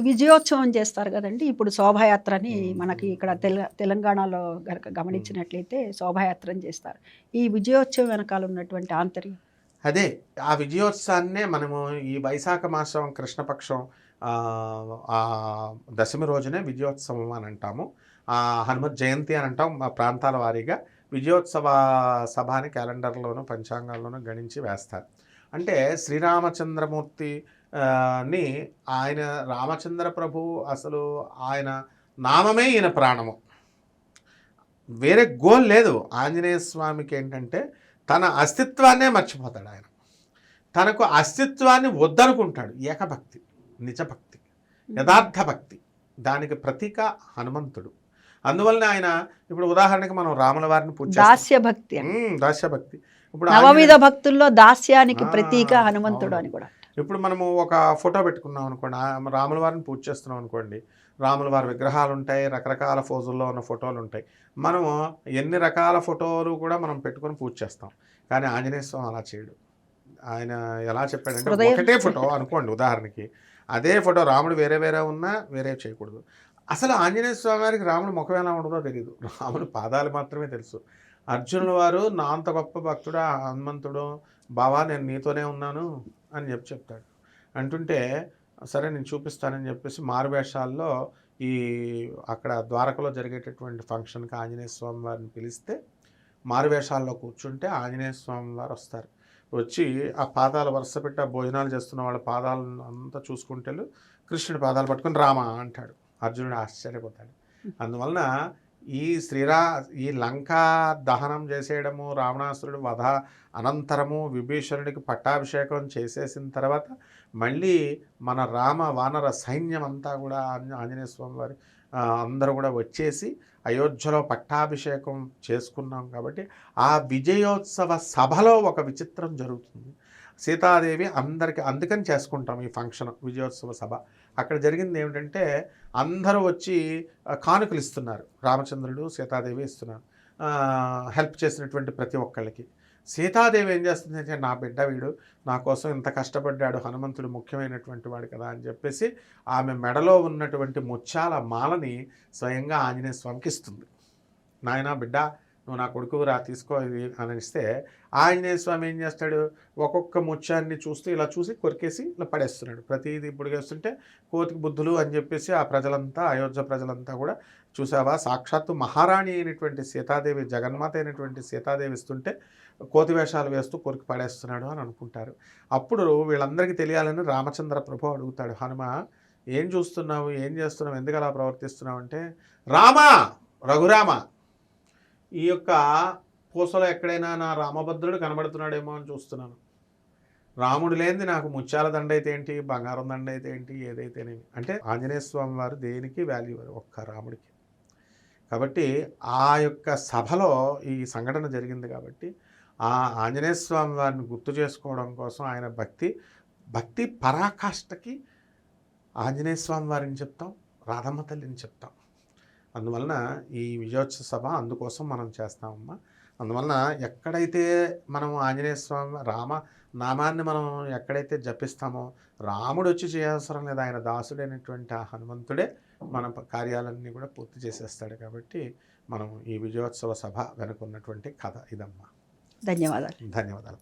ఇప్పుడు విజయోత్సవం చేస్తారు కదండి. ఇప్పుడు శోభాయాత్రని మనకి ఇక్కడ హ్మ్. తెలంగాణలో గనక హ్మ్. గమనించినట్లయితే శోభాయాత్రని చేస్తారు. ఈ విజయోత్సవం వెనకాల ఉన్నటువంటి ఆంతర్యం. అదే. ఆ విజయోత్సవాన్నే మనము ఈ వైశాఖ మాసం కృష్ణపక్షం దశమి రోజునే విజయోత్సవం అని అంటాము. హనుమత్ జయంతి అని అంటాం మా ప్రాంతాల వారీగా. విజయోత్సవ సభ అని క్యాలెండర్‌లోను, పంచాంగాల్లోనూ గణించి వేస్తారు. అంటే శ్రీరామచంద్రమూర్తి ని ఆయన రామచంద్ర ప్రభువు అసలు ఆయన నామమే ఈయన ప్రాణము. వేరే గోల్ లేదు. ఆంజనేయ స్వామికి ఏంటంటే తన అస్తిత్వాన్నే మర్చిపోతాడు ఆయన. తనకు అస్తిత్వాన్ని వద్దనుకుంటాడు. ఏకభక్తి, నిజభక్తి, యథార్థ భక్తి. దానికి ప్రతీక హనుమంతుడు. అందువల్లనే ఆయన ఇప్పుడు ఉదాహరణకి మనం రాముల వారిని పూజ చేస్తాం. దాస్యభక్తి అని. దాస్యభక్తి. ఇప్పుడు నవవిధ భక్తుల్లో దాస్యానికి ఆ! ప్రతీక హనుమంతుడు అవును. అని కూడా. ఇప్పుడు మనము ఒక ఫోటో పెట్టుకున్నాం అనుకోండి. రాముల వారిని పూజ చేస్తున్నాం అనుకోండి. రాముల వారి విగ్రహాలుంటాయి. రకరకాల ఫోజుల్లో ఉన్న ఫోటోలుంటాయి. మనము ఎన్ని రకాల ఫోటోలు కూడా మనం పెట్టుకొని పూజ చేస్తాం. కానీ ఆంజనేయ స్వామి అలా చేయడు. ఆయన ఎలా చెప్పాడంటే హృదయం. ఒకటే ఫోటో అనుకోండి ఉదాహరణకి. అదే ఫోటో రాముడు వేరే వేరే ఉన్నా వేరే చేయకూడదు. అసలు ఆంజనేయ స్వామి వారికి రాముడి ముఖం ఎలా ఉండదో తెలీదు. రాముడి పాదాలు మాత్రమే తెలుసు. అర్జునుల వారు నా అంత గొప్ప భక్తుడా హనుమంతుడు, బావా నేను నీతోనే ఉన్నాను అని చెప్తాడు. అంటుంటే సరే నేను చూపిస్తానని చెప్పేసి మారువేషాల్లో ఈ అక్కడ ద్వారకలో జరిగేటటువంటి ఫంక్షన్కి ఆంజనేయ స్వామి వారిని పిలిస్తే మారువేషాల్లో కూర్చుంటే ఆంజనేయ స్వామి వారు వస్తారు. వచ్చి ఆ పాదాలు వరుస పెట్టి ఆ భోజనాలు చేస్తున్న వాళ్ళ పాదాలను అంతా చూసుకుంటే కృష్ణుడి పాదాలు పట్టుకొని రామా అంటాడు. అర్జునుడు ఆశ్చర్యపోతాడు. అందువలన ఈ లంకా దహనం చేసేయడము, రావణాసురుడు వధ అనంతరము విభీషణుడికి పట్టాభిషేకం చేసేసిన తర్వాత మళ్ళీ మన రామ వానర సైన్యం అంతా కూడా ఆంజనేయ స్వామి వారి అందరూ కూడా వచ్చేసి అయోధ్యలో పట్టాభిషేకం చేసుకున్నాం కాబట్టి ఆ విజయోత్సవ సభలో ఒక విచిత్రం జరుగుతుంది. సీతాదేవి అందరికీ అందుకని చేసుకుంటాం ఈ ఫంక్షన్ విజయోత్సవ సభ. అక్కడ జరిగింది ఏమిటంటే అందరూ వచ్చి కానుకలు ఇస్తున్నారు. రామచంద్రుడు సీతాదేవి ఇస్తున్నారు హెల్ప్ చేసినటువంటి ప్రతి ఒక్కళ్ళకి. సీతాదేవి ఏం చేస్తుందంటే నా బిడ్డ వీడు నా కోసం ఇంత కష్టపడ్డాడు, హనుమంతుడు ముఖ్యమైనటువంటి వాడు కదా అని చెప్పేసి ఆమె మెడలో ఉన్నటువంటి ముత్యాల మాలని స్వయంగా ఆంజనేయ స్వామికి ఇస్తుంది. నాయనా బిడ్డ నువ్వు నా కొడుకు రా తీసుకో ఇది అని ఇస్తే ఆంజనేయ స్వామి ఏం చేస్తాడు, ఒక్కొక్క ముత్యాన్ని చూస్తూ ఇలా చూసి కొరికేసి ఇలా పడేస్తున్నాడు. ప్రతిదీ పొడిగేస్తుంటే కోతికి బుద్ధులు అని చెప్పేసి ఆ ప్రజలంతా అయోధ్య ప్రజలంతా కూడా చూసావా సాక్షాత్తు మహారాణి అయినటువంటి సీతాదేవి జగన్మాత అయినటువంటి సీతాదేవి ఇస్తుంటే కోతి వేషాలు వేస్తూ కొరికి పడేస్తున్నాడు అని అనుకుంటారు. అప్పుడు వీళ్ళందరికీ తెలియాలని రామచంద్ర ప్రభు అడుగుతాడు, హనుమ ఏం చూస్తున్నావు, ఏం చేస్తున్నావు, ఎందుకు అలా ప్రవర్తిస్తున్నావు అంటే రామా రఘురామ ఈ యొక్క పూసలో ఎక్కడైనా నా రామభద్రుడు కనబడుతున్నాడేమో అని చూస్తున్నాను. రాముడు లేనిది నాకు ముత్యాల దండ అయితే ఏంటి, బంగారం దండ అయితే ఏంటి, ఏదైతేనేమి అంటే ఆంజనేయ స్వామి వారు దేనికి వాల్యూ ఒక్క రాముడికి. కాబట్టి ఆ యొక్క సభలో ఈ సంఘటన జరిగింది కాబట్టి ఆ ఆంజనేయ స్వామి వారిని గుర్తు చేసుకోవడం కోసం ఆయన భక్తి పరాకాష్ఠకి ఆంజనేయ స్వామి వారిని చెప్తాం, రాధమ్మ తల్లిని చెప్తాం. అందువలన ఈ విజయోత్సవ సభ అందుకోసం మనం చేస్తామమ్మా. అందువలన ఎక్కడైతే మనం ఆంజనేయ స్వామి రామ నామాన్ని మనం ఎక్కడైతే జపిస్తామో రాముడు వచ్చి చేయవసరం లేదు. ఆయన దాసుడైనటువంటి ఆ హనుమంతుడే మన కార్యాలన్నీ కూడా పూర్తి చేసేస్తాడు. కాబట్టి మనం ఈ విజయోత్సవ సభ వెనుకున్నటువంటి కథ ఇదమ్మా. ధన్యవాదాలు. ధన్యవాదాలు.